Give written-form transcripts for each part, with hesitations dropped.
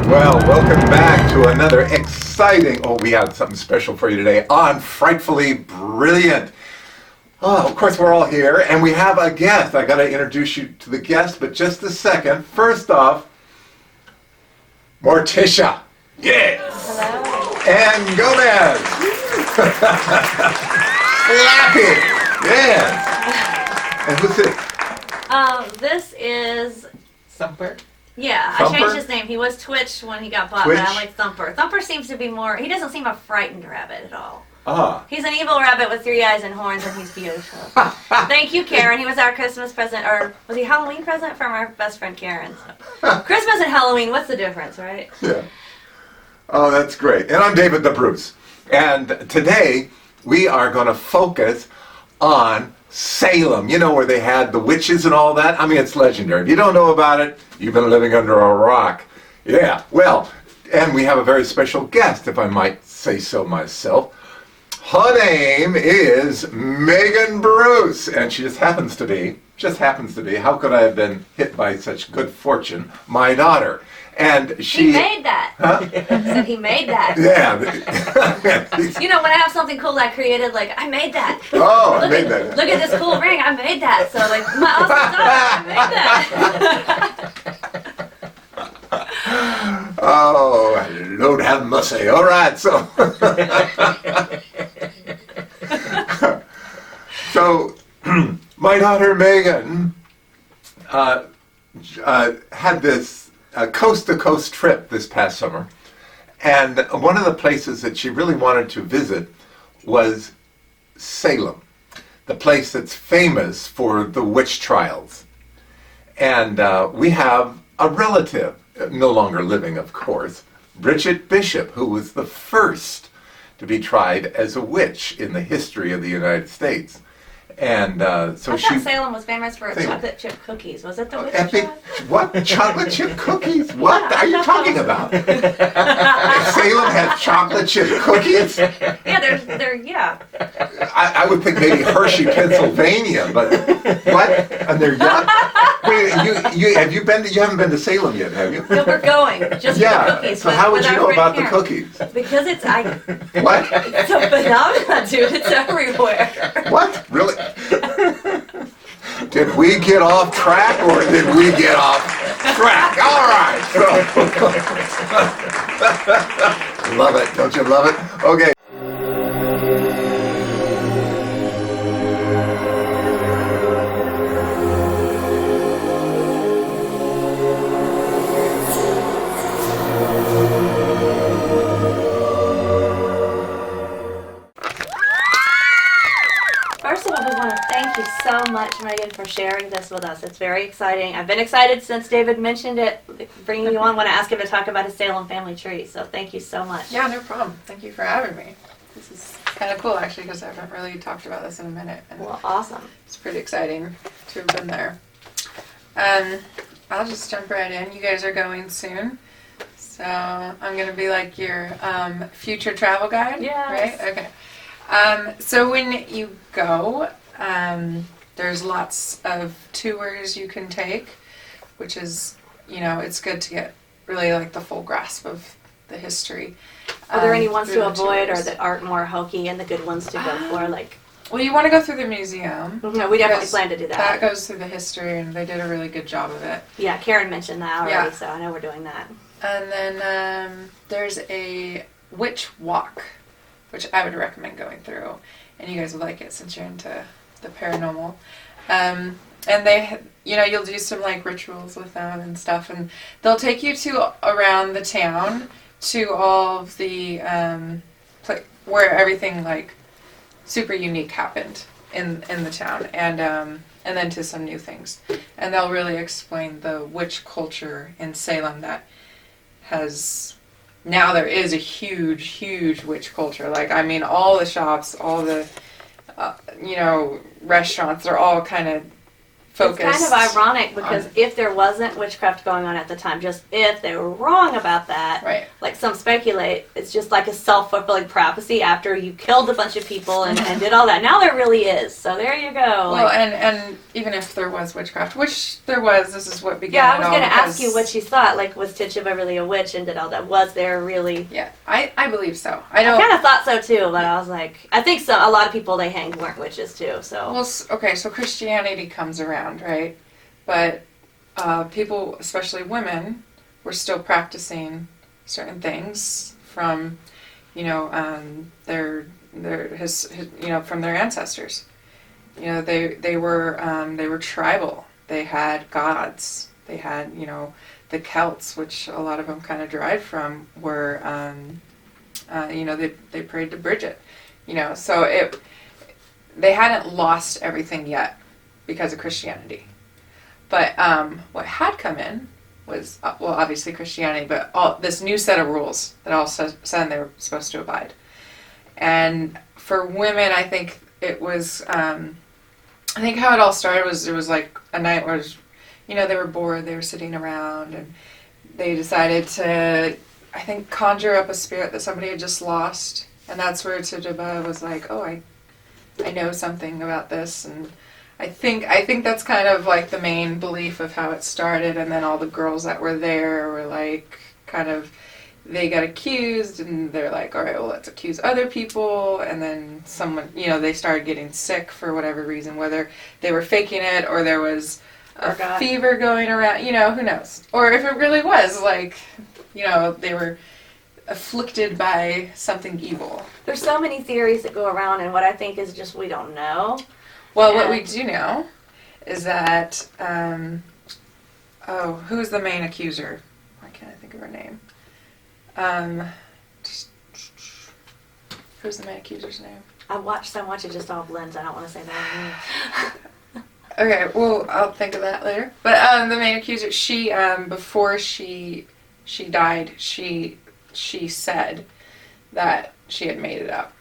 Well, welcome back to another exciting, we have something special for you today on Frightfully Brilliant. Oh, of course we're all here, and we have a guest. I got to introduce you to the guest, but just a second. First off, Morticia. Yes. Hello. And Gomez. Slappy. Yes. And who's this? This is... Thumper? Yeah, Thumper? I changed his name. He was Twitch when he got bought, Twitch? but I like Thumper. Thumper seems to be more... He doesn't seem a frightened rabbit at all. Ah. He's an evil rabbit with 3 eyes and horns, and he's beautiful. Thank you, Karen. He was our Christmas present, or was he Halloween present from our best friend Karen? So. Christmas and Halloween, what's the difference, right? Yeah. Oh, that's great. And I'm David the Bruce. And today we are going to focus on Salem. You know, where they had the witches and all that? I mean, it's legendary. If you don't know about it, you've been living under a rock. Yeah. Well, and we have a very special guest, if I might say so myself. Her name is Megan Bruce, and she just happens to be, how could I have been hit by such good fortune, my daughter. And she... He made that. Huh? He said he made that. Yeah. You know, when I have something cool that I created, like, I made that. Oh, I made that. Look at this cool ring, I made that. So, like, my awesome daughter, I made that. Oh, Lord have mercy. All right, so... So, my daughter Megan had this coast-to-coast trip this past summer, and one of the places that she really wanted to visit was Salem, the place that's famous for the witch trials. And we have a relative, no longer living, of course, Bridget Bishop, who was the first to be tried as a witch in the history of the United States. And so I she... thought Salem was famous for its Salem. chocolate chip cookies. Was it the witch Epic... trial? What? Chocolate chip cookies? What are you talking about? Salem has chocolate chip cookies? Yeah, yeah. I would think maybe Hershey, Pennsylvania, but what? And they're yuck? Wait, you haven't been to Salem yet, have you? No, we're going. Just for the cookies. So how would with you our know friend about the Karen. cookies? Because it's What? it's a phenomenon, dude. It's everywhere. What? Really? Did we get off track or did we get off track? All right. So. Love it. Don't you love it? Okay. First of all, we want to thank you so much, Megan, for sharing this with us. It's very exciting. I've been excited since David mentioned it, bringing you on when I asked him to talk about his Salem family tree. So thank you so much. Yeah, no problem. Thank you for having me. This is kind of cool, actually, because I haven't really talked about this in a minute. And Well, awesome. it's pretty exciting to have been there. I'll just jump right in. You guys are going soon. So I'm going to be like your future travel guide. Yes. Right? Okay. So when you go, there's lots of tours you can take, which is, it's good to get really like the full grasp of the history. Are there any ones through to the avoid or tours. that aren't more hokey and the good ones to go for? Like, Well, you want to go through the museum. no, we definitely because plan to do that. That goes through the history, and they did a really good job of it. Yeah, Karen mentioned that already, Yeah. so I know we're doing that. And then there's a witch walk, which I would recommend going through, and you guys would like it since you're into the paranormal. And they, you'll do some like rituals with them and stuff, and they'll take you to around the town to all of the where everything like super unique happened in the town, and then to some new things, and they'll really explain the witch culture in Salem that has. Now there is a huge witch culture. Like, I mean, all the shops, all the, restaurants, they're all kind of focused. It's kind of ironic because if there wasn't witchcraft going on at the time, just if they were wrong about that, Right. like some speculate, it's just like a self-fulfilling prophecy after you killed a bunch of people and did all that. Now there really is. So there you go. Well, and even if there was witchcraft, which there was, this is what began yeah, I it was all. going to because- ask you what you thought. Like, was Tituba really a witch and did all that? Was there really? Yeah, I believe so. I I don't. kind of thought so too, but I was like, I think a lot of people they hanged weren't witches too. So Well, okay, so Christianity comes around, right? But people, especially women, were still practicing certain things from, from their ancestors. They were tribal. They had gods. They had the Celts, which a lot of them kind of derived from, were they prayed to Bridget. So they hadn't lost everything yet because of Christianity. But what had come in was, obviously Christianity, but all this new set of rules that all of a sudden they were supposed to abide. And for women, I think it was, I think how it all started was, it was like a night where, they were bored, they were sitting around, and they decided to, I think, conjure up a spirit that somebody had just lost. And that's where Tituba was like, oh, I know something about this, and I think that's kind of like the main belief of how it started. And then all the girls that were there were like, kind of, they got accused, and they're like, all right, well, let's accuse other people. And then someone, they started getting sick for whatever reason, whether they were faking it or there was a fever going around, who knows? Or if it really was like, they were afflicted by something evil. there's so many theories that go around, and what I think is just we don't know. Well, what we do know is that, who's the main accuser? Why can't I think of her name? Who's the main accuser's name? I watched so much it just all blends. I don't want to say that. Okay, well, I'll think of that later. But the main accuser, she, before she died, she said that she had made it up.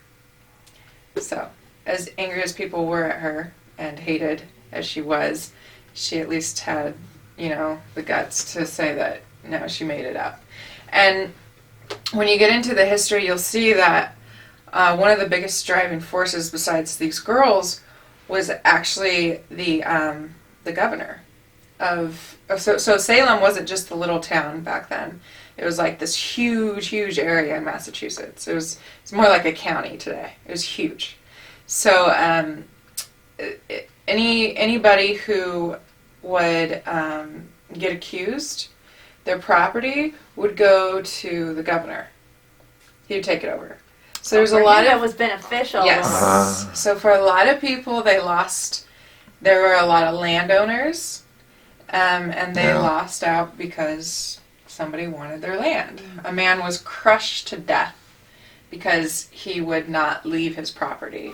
So, as angry as people were at her and hated as she was, she at least had, the guts to say that, no, she made it up. And when you get into the history, you'll see that one of the biggest driving forces besides these girls was actually the governor of so Salem wasn't just the little town back then. It was like this huge area in Massachusetts. It's more like a county today. It was huge. So anybody who would get accused, their property would go to the governor. He would take it over. So there's a lot of... That was beneficial. Yes. So for a lot of people, there were a lot of landowners, and they lost out because somebody wanted their land. A man was crushed to death because he would not leave his property.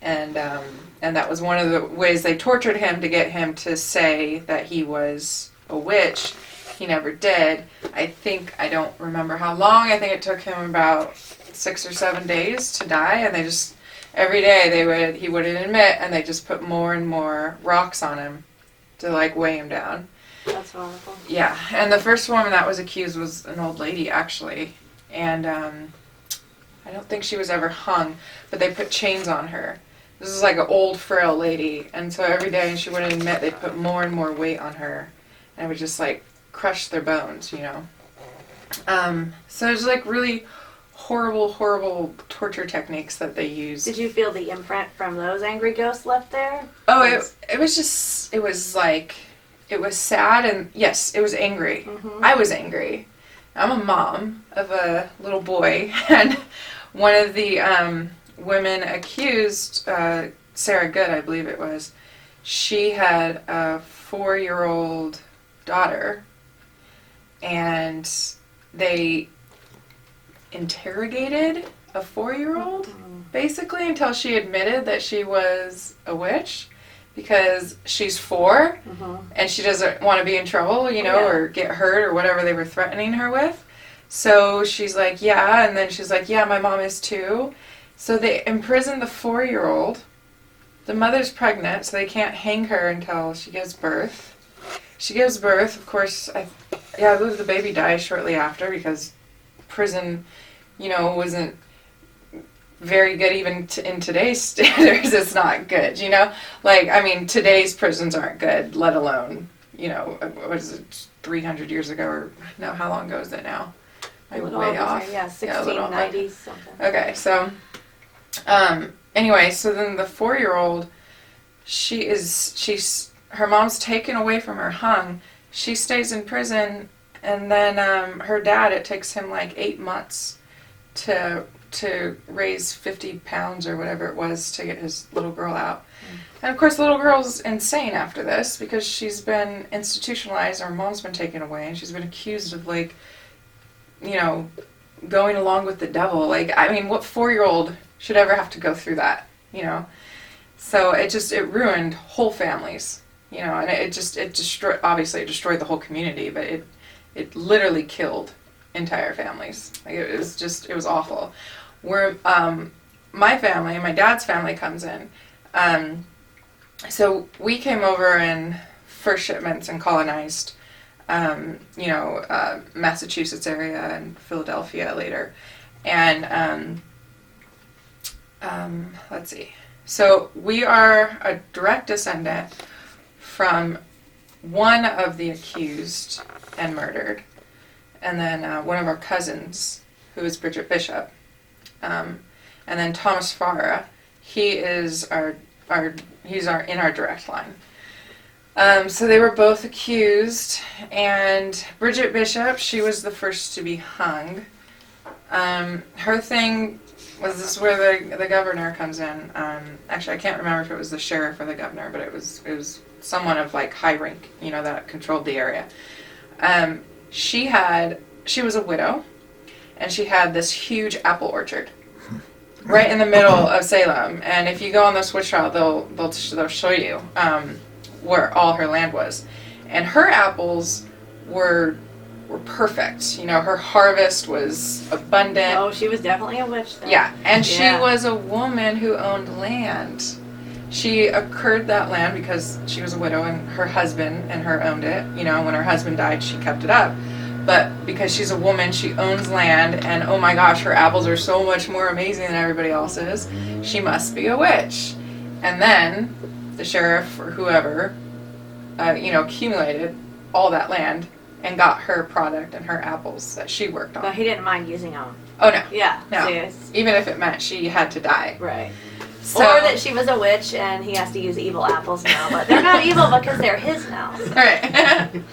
And that was one of the ways they tortured him to get him to say that he was a witch. He never did. I don't remember how long. I think it took him about 6 or 7 days to die, and they just every day he wouldn't admit, and they just put more and more rocks on him to like weigh him down. That's wonderful. Yeah, and the first woman that was accused was an old lady actually, and I don't think she was ever hung, but they put chains on her. This is like an old frail lady, and so every day she wouldn't admit, they put more and more weight on her, and it would just like crush their bones, So there's like really horrible torture techniques that they use. Did you feel the imprint from those angry ghosts left there? Oh, it was sad, and yes, it was angry. Mm-hmm. I was angry. I'm a mom of a little boy, and one of the women accused, Sarah Good, I believe it was, she had a 4-year-old daughter, and they interrogated a 4-year-old basically until she admitted that she was a witch, because she's 4 and she doesn't want to be in trouble, or get hurt or whatever they were threatening her with. So she's like, yeah, and then she's like, yeah, my mom is too. So they imprisoned the 4-year-old. the mother's pregnant, so they can't hang her until she gives birth. She gives birth, of course. I believe the baby dies shortly after because prison, wasn't very good even in today's standards. It's not good, today's prisons aren't good, let alone, what is it, 300 years ago, or no, how long ago is it now? I'm way off. Yeah, 1690s something. Okay, so, anyway, so then the 4-year-old, her mom's taken away from her, hung. She stays in prison, and then her dad, it takes him like 8 months to raise 50 pounds or whatever it was to get his little girl out. And of course the little girl's insane after this because she's been institutionalized, her mom's been taken away, and she's been accused of going along with the devil. What 4-year-old should ever have to go through that, So it ruined whole families, and it destroyed, obviously it destroyed the whole community, but it literally killed entire families. It was awful. Where my family, my dad's family comes in, so we came over in first shipments and colonized, Massachusetts area and Philadelphia later, and let's see. So we are a direct descendant from one of the accused and murdered, and then one of our cousins, who is Bridget Bishop, and then Thomas Farah. He is in our direct line. So they were both accused, and Bridget Bishop, she was the first to be hung. Her thing was, this is where the governor comes in. Actually, I can't remember if it was the sheriff or the governor, but it was someone of high rank, that controlled the area. She was a widow, and she had this huge apple orchard right in the middle of Salem. And if you go on the switch route, they'll show you where all her land was. And her apples were perfect. Her harvest was abundant. Oh, she was definitely a witch then. Yeah, and she was a woman who owned land. She accrued that land because she was a widow, and her husband and her owned it. When her husband died, she kept it up. But because she's a woman, she owns land, and oh my gosh, her apples are so much more amazing than everybody else's. She must be a witch. And then the sheriff or whoever, accumulated all that land and got her product and her apples that she worked on. But he didn't mind using them. Oh no. Yeah. No. Serious. Even if it meant she had to die. Right. So, or that she was a witch and he has to use evil apples now, but they're not evil because they're his now. Right.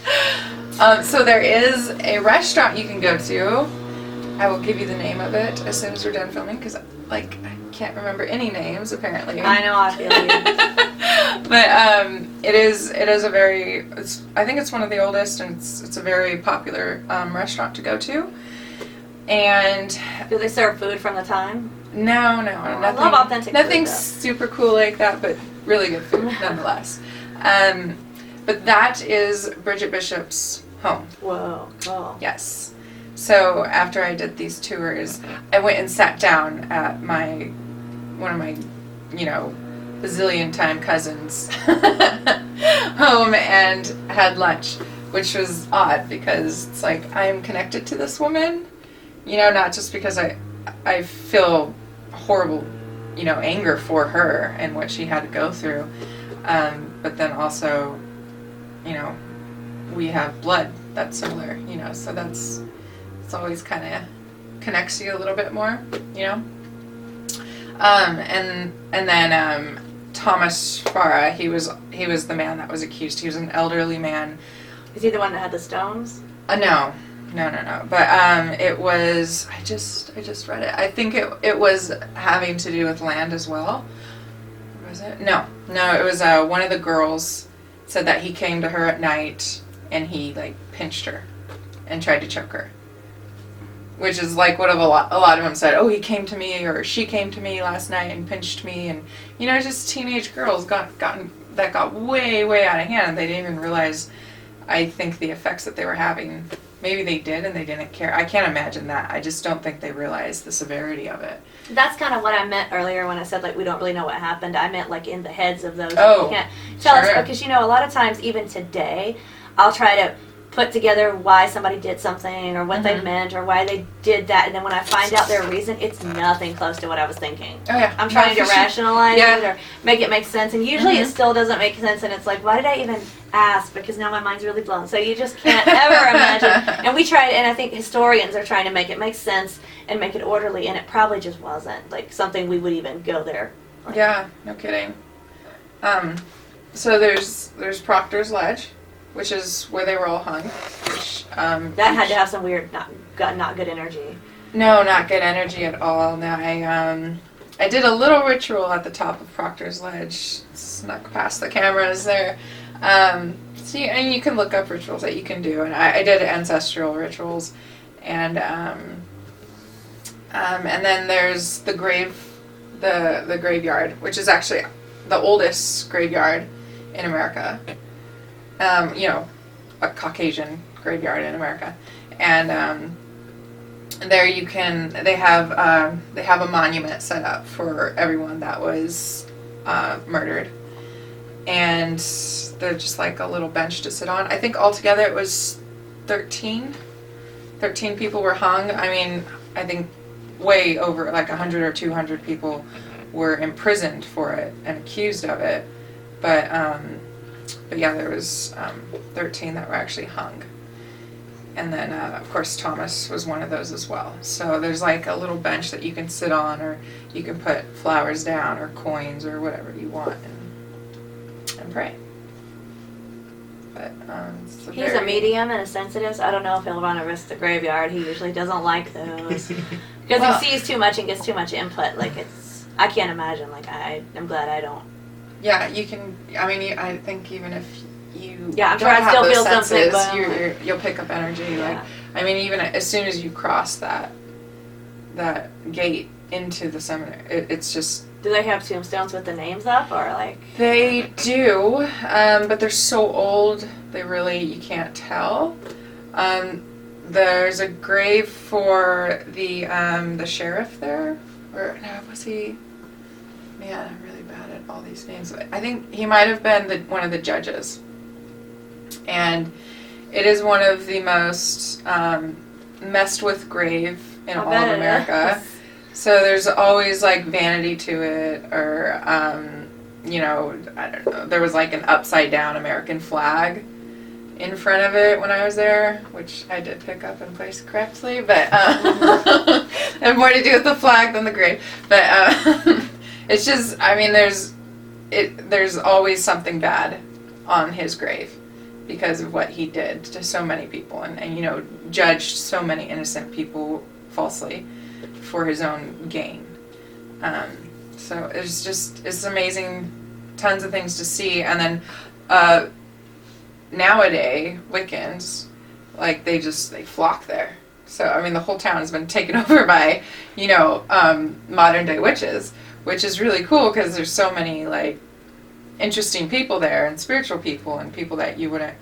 So there is a restaurant you can go to. I will give you the name of it as soon as we're done filming because, I can't remember any names apparently. I know, I feel you. But it is a very. I think it's one of the oldest, and it's a very popular restaurant to go to. And do they serve food from the time? No, nothing. I love authentic Nothing food, super cool like that, but really good food nonetheless. But that is Bridget Bishop's home. Whoa, cool. Yes. So after I did these tours, I went and sat down at one of my, bazillion time cousins' home and had lunch, which was odd because it's I am connected to this woman, not just because I feel horrible, anger for her and what she had to go through, but then also, we have blood that's similar, so it's always kind of connects you a little bit more, and then Thomas Farah, he was the man that was accused. He was an elderly man. Is he the one that had the stones? No. But it was. I just read it. I think it was having to do with land as well. Was it? No. It was one of the girls said that he came to her at night and he pinched her and tried to choke her. Which is what a lot of them said. Oh, he came to me or she came to me last night and pinched me, and just teenage girls got way out of hand. They didn't even realize, I think, the effects that they were having maybe they did and they didn't care. I can't imagine that. I just don't think they realized the severity of it. That's kind of what I meant earlier when I said, like, we don't really know what happened. I meant, like, in the heads of those Oh, who can't tell sure. us. Because, you know, a lot of times, even today, I'll try to put together why somebody did something or what they meant or why they did that. And then when I find out their reason, it's nothing close to what I was thinking. Oh, yeah. I'm trying to for sure. rationalize Yeah. it or make it make sense. And usually it still doesn't make sense. And it's like, why did I even ask? Because now my mind's really blown. So you just can't ever imagine. And we tried, and I think historians are trying to make it make sense and make it orderly. And it probably just wasn't like something we would even go there. Yeah, no kidding. So there's Proctor's Ledge, which is where they were all hung. Which, That had to have some weird, not good energy. No, not good energy at all. No, I did a little ritual at the top of Proctor's Ledge, snuck past the cameras there. And you can look up rituals that you can do, and I did ancestral rituals, and then there's the graveyard, which is actually the oldest graveyard in America. A Caucasian graveyard in America, and there they have a monument set up for everyone that was murdered, and they're just like a little bench to sit on. I think altogether it was 13 people were hung. I mean, I think way over like 100 or 200 people were imprisoned for it and accused of it, but yeah, there was 13 that were actually hung. And then, of course, Thomas was one of those as well. So there's like a little bench that you can sit on, or you can put flowers down or coins or whatever you want and pray. But He's a medium and a sensitive, so I don't know if he'll want to risk the graveyard. He usually doesn't like those. Because he sees too much and gets too much input. Like, I can't imagine. Like, I'm glad I don't. Yeah, you can. I mean, I think even if you I'm sure don't I have still those feel something, senses, but you'll pick up energy. Yeah. Like, I mean, even as soon as you cross that gate into the cemetery, it's just. Do they have tombstones with the names up, or like? They do, but they're so old, you can't tell. There's a grave for the sheriff there, or no, was he? Man, I'm really bad at all these names. I think he might have been one of the judges. And it is one of the most messed with grave in all of America. So there's always like vanity to it, or I don't know. There was like an upside down American flag in front of it when I was there, which I did pick up and place correctly, but had more to do with the flag than the grave. But it's just, I mean, there's always something bad on his grave because of what he did to so many people, and judged so many innocent people falsely for his own gain. So it's amazing, tons of things to see. And then nowadays, Wiccans, like, they flock there. So, I mean, the whole town has been taken over by, modern day witches, which is really cool because there's so many, like, interesting people there, and spiritual people, and people that you wouldn't,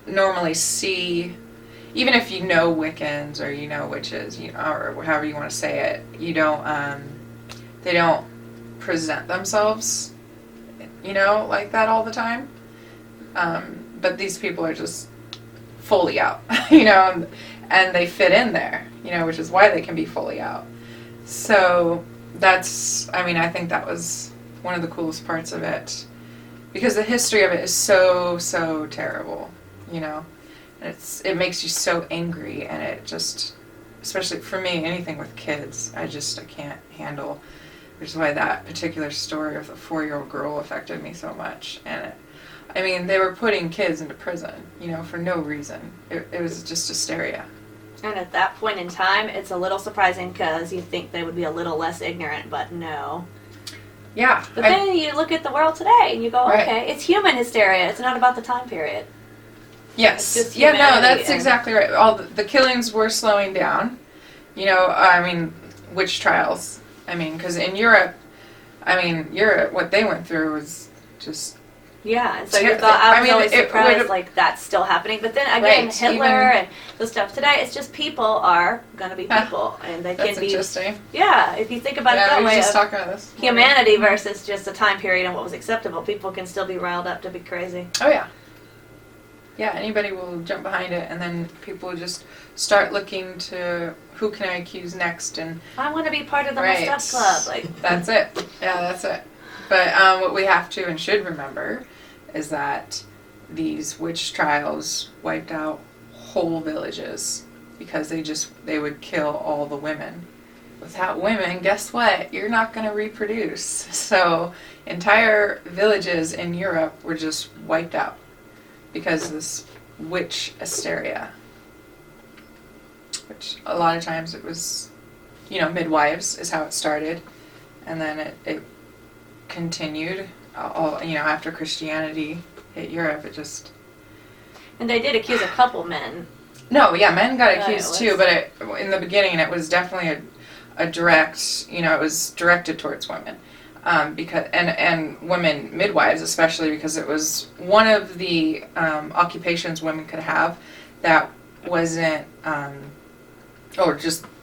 normally see. Even if you know Wiccans or witches, or however you want to say it, they don't present themselves, like that all the time. But these people are just fully out, and they fit in there, which is why they can be fully out. So I think that was one of the coolest parts of it, because the history of it is so, so terrible, and it makes you so angry, and it just, especially for me, anything with kids, I can't handle, which is why that particular story of the 4-year-old girl affected me so much. And they were putting kids into prison, for no reason. It was just hysteria. And at that point in time, it's a little surprising because you think they would be a little less ignorant, but no. Yeah. But then you look at the world today and you go, Right. Okay, it's human hysteria. It's not about the time period. Yes. It's just Yeah, no, humanity that's exactly right. All the killings were slowing down. Witch trials. Because in Europe, what they went through was just Yeah, and so you Ter- thought, I I was mean, always it surprised, would've- like, that's still happening. But then again, Right, Hitler even- and the stuff today, it's just people are going to be people. And they That's can be, interesting. yeah, if you think about it Yeah, that we were way, just of talking about this. humanity versus just a time period and what was acceptable. People can still be riled up to be crazy. Oh yeah. Yeah, anybody will jump behind it, and then people will just start looking to who can I accuse next, and I want to be part of the Right. Stuff Club. Like, that's it. Yeah, that's it. But what we have to and should remember is that these witch trials wiped out whole villages because they would kill all the women. Without women, guess what? You're not going to reproduce. So entire villages in Europe were just wiped out because of this witch hysteria. Which a lot of times it was, midwives is how it started. And then it continued, after Christianity hit Europe, it just... and they did accuse a couple men. No, yeah, men got Yeah, accused it too, but in the beginning it was definitely a direct, it was directed towards women. Because and women midwives, especially because it was one of the occupations women could have that wasn't,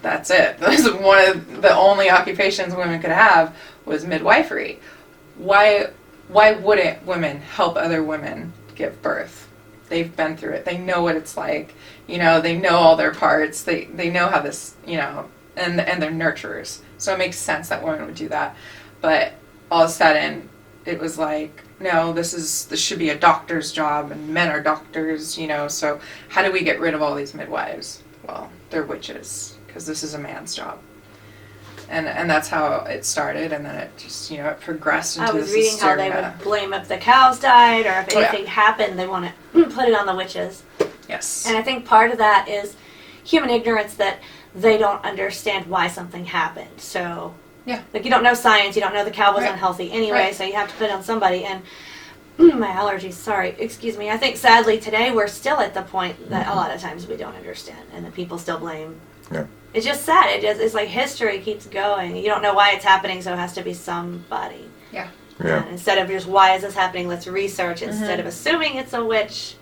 that's it. That was one of the only occupations women could have was midwifery. Why wouldn't women help other women give birth? They've been through it. They know what it's like. They know all their parts. They know how this, and they're nurturers. So it makes sense that women would do that. But all of a sudden, it was like, no, this should be a doctor's job, and men are doctors, so how do we get rid of all these midwives? Well, they're witches, because this is a man's job. And that's how it started, and then it just, it progressed into I was this reading how they hysteria. would blame if the cows died or if Oh, yeah. anything happened, they want to put it on the witches. Yes. And I think part of that is human ignorance, that they don't understand why something happened. So, Yeah. like, you don't know science, you don't know the cow was Right. unhealthy anyway, Right. so you have to put it on somebody. And my allergies, sorry, excuse me. I think sadly today we're still at the point that a lot of times we don't understand, and that people still blame. Yeah. It's just sad. It's like history keeps going. You don't know why it's happening, so it has to be somebody. Yeah. And instead of just, why is this happening, let's research instead of assuming it's a witch,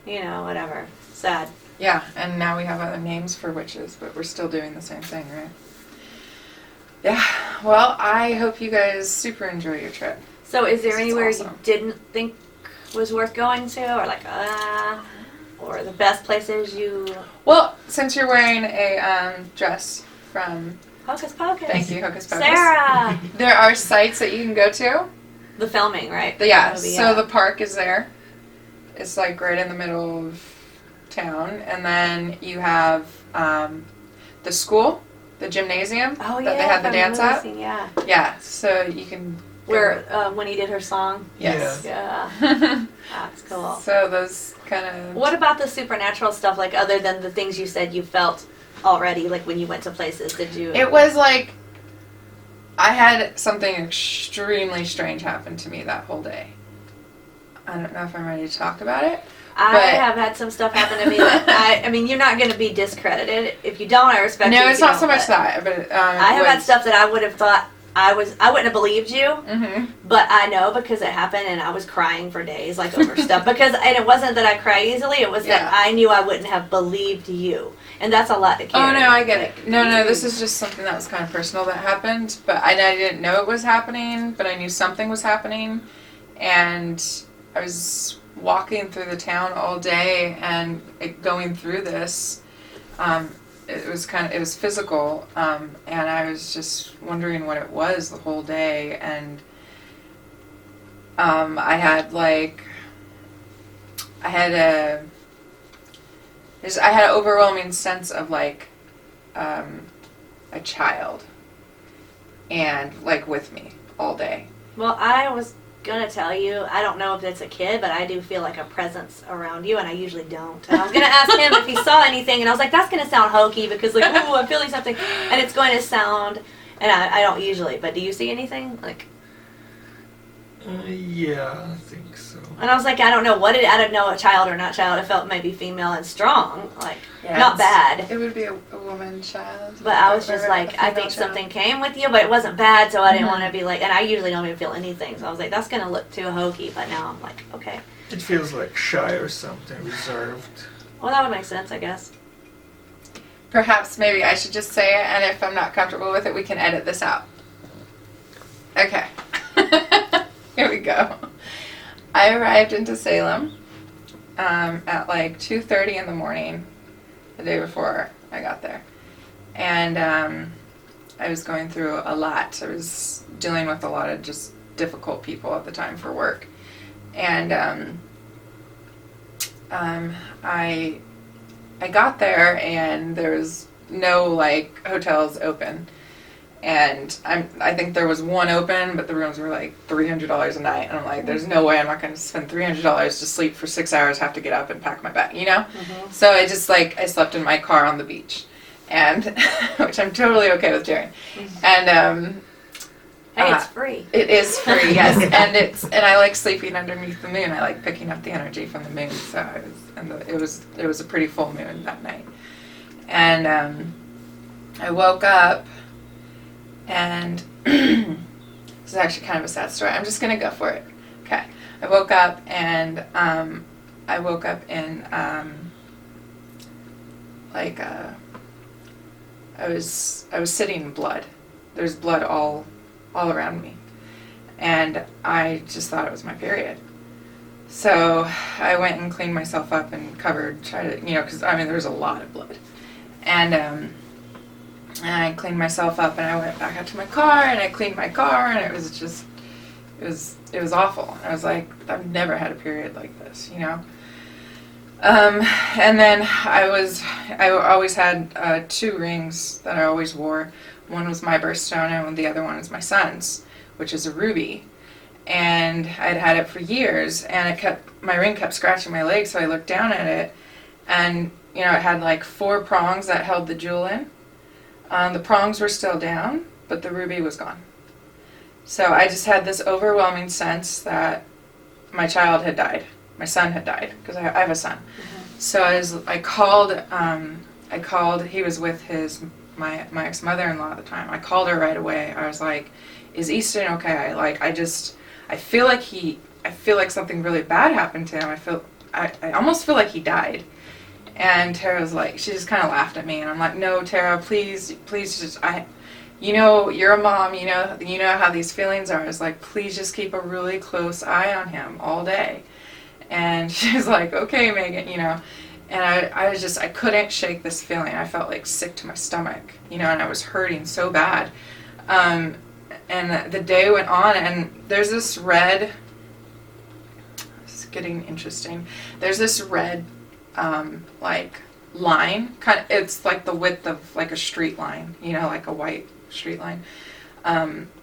whatever. Sad. Yeah, and now we have other names for witches, but we're still doing the same thing, right? Yeah, well, I hope you guys super enjoy your trip. So is there This is anywhere awesome. you didn't think was worth going to, or like, or the best places you... Well, since you're wearing a dress from, Hocus Pocus. thank you, Hocus Pocus. Sarah! There are sites that you can go to. The filming, right? Yeah, The movie, so the park is there. It's like right in the middle of town. And then you have the school, the gymnasium Oh, yeah. that they had the from dance movie at. scene, yeah. Yeah, so you can... Where, when he did her song. Yes. Yeah. That's cool. So those kind of... What about the supernatural stuff, like, other than the things you said you felt already, like when you went to places, did you... It was like... I had something extremely strange happen to me that whole day. I don't know if I'm ready to talk about it. I but- have had some stuff happen to me that I mean, you're not going to be discredited. If you don't, I respect you. No, if it's you not don't, so much but that, but I have had stuff that I would have thought I wouldn't have believed you, Mm-hmm. but I know because it happened, and I was crying for days, like, over stuff. And it wasn't that I cry easily, it was Yeah. that I knew I wouldn't have believed you. And that's a lot to carry. Oh no, I get Like, it. No, this is just something that was kind of personal that happened, but I didn't know it was happening, but I knew something was happening, and I was walking through the town all day and going through this. It was physical, and I was just wondering what it was the whole day, and I had an overwhelming sense of like a child, and like with me all day. Well, I was gonna tell you, I don't know if it's a kid, but I do feel like a presence around you, and I usually don't. And I was gonna ask him if he saw anything, and I was like, that's gonna sound hokey because, like, ooh, I'm feeling something, and it's going to sound, and I don't usually, but do you see anything? Like, Yeah, I think so. And I was like, I don't know I didn't know a child or not child. I felt maybe female and strong, like Yeah, not bad. It would be a woman child. But I was just Or like, a I female think child. something came with you, but it wasn't bad, so I didn't Mhm. want to be like, and I usually don't even feel anything, so I was like, that's gonna look too hokey, but now I'm like, okay. It feels like shy or something, reserved. Well, that would make sense, I guess. Perhaps maybe I should just say it, and if I'm not comfortable with it, we can edit this out. Okay. Here we go. I arrived into Salem at like 2:30 in the morning the day before I got there. And I was going through a lot. I was dealing with a lot of just difficult people at the time for work. And I got there and there was no like hotels open. And I think there was one open, but the rooms were like $300 a night. And I'm like, there's no way I'm not going to spend $300 to sleep for 6 hours, have to get up and pack my bag, you know? Mm-hmm. So I just like, I slept in my car on the beach. And, which I'm totally okay with doing. And, Hey, it's free. it is free, yes. And I like sleeping underneath the moon. I like picking up the energy from the moon. So it was a pretty full moon that night. And I woke up, and this is actually kind of a sad story. I'm just gonna go for it. Okay. I woke up and I woke up in I was sitting in blood. There's blood all around me, and I just thought it was my period. So I went and cleaned myself up and tried to, because I mean there's a lot of blood, and I cleaned myself up and I went back out to my car and I cleaned my car, and it was awful. I was like, I've never had a period like this, And then I always had 2 rings that I always wore. One was my birthstone and the other one is my son's, which is a ruby. And I'd had it for years, and my ring kept scratching my leg, so I looked down at it, and it had like 4 prongs that held the jewel in. The prongs were still down, but the ruby was gone. So I just had this overwhelming sense that my child had died. My son had died, because I have a son. Mm-hmm. So I called, he was with my ex-mother-in-law at the time. I called her right away. I was like, is Easton okay? Like, I feel like something really bad happened to him. I almost feel like he died. And Tara was like, she just kind of laughed at me, and I'm like, no, Tara, please just, you're a mom, you know how these feelings are. I was like, please just keep a really close eye on him all day. And she's like, okay, Megan, and I couldn't shake this feeling. I felt like sick to my stomach, and I was hurting so bad. And the day went on, and there's this red, this is getting interesting. There's this red, like line, it's like the width of like a street line, like a white street line.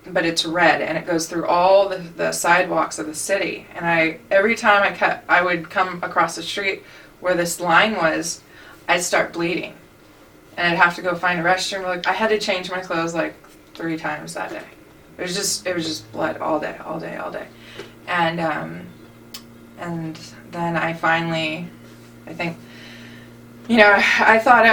But it's red, and it goes through all the sidewalks of the city. And every time I would come across the street where this line was, I'd start bleeding, and I'd have to go find a restroom. Like, I had to change my clothes like 3 times that day. It was just blood all day. And then I finally, I think, I thought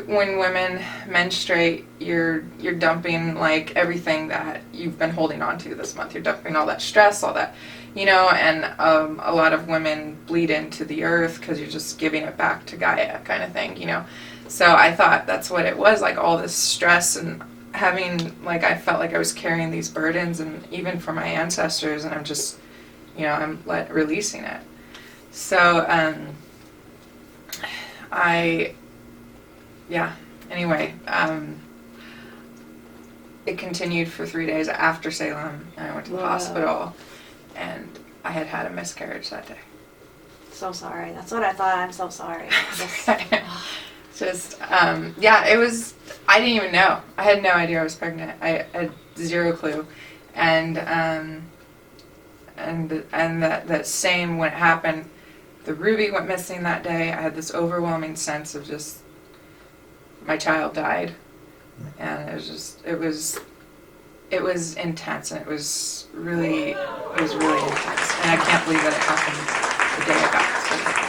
when women menstruate, you're dumping like everything that you've been holding on to this month. You're dumping all that stress, all that, and a lot of women bleed into the earth because you're just giving it back to Gaia kind of thing, So I thought that's what it was, like all this stress and having, like, I felt like I was carrying these burdens, and even for my ancestors, and I'm just, I'm releasing it. So, anyway, it continued for 3 days after Salem, and I went to the hospital, and I had a miscarriage that day. So sorry. That's what I thought. I'm so sorry. It was, I didn't even know. I had no idea I was pregnant. I had 0 clue. And that same, when it happened, the ruby went missing that day. I had this overwhelming sense of just, my child died. And it was it was intense, and it was really intense. And I can't believe that it happened the day I got certified.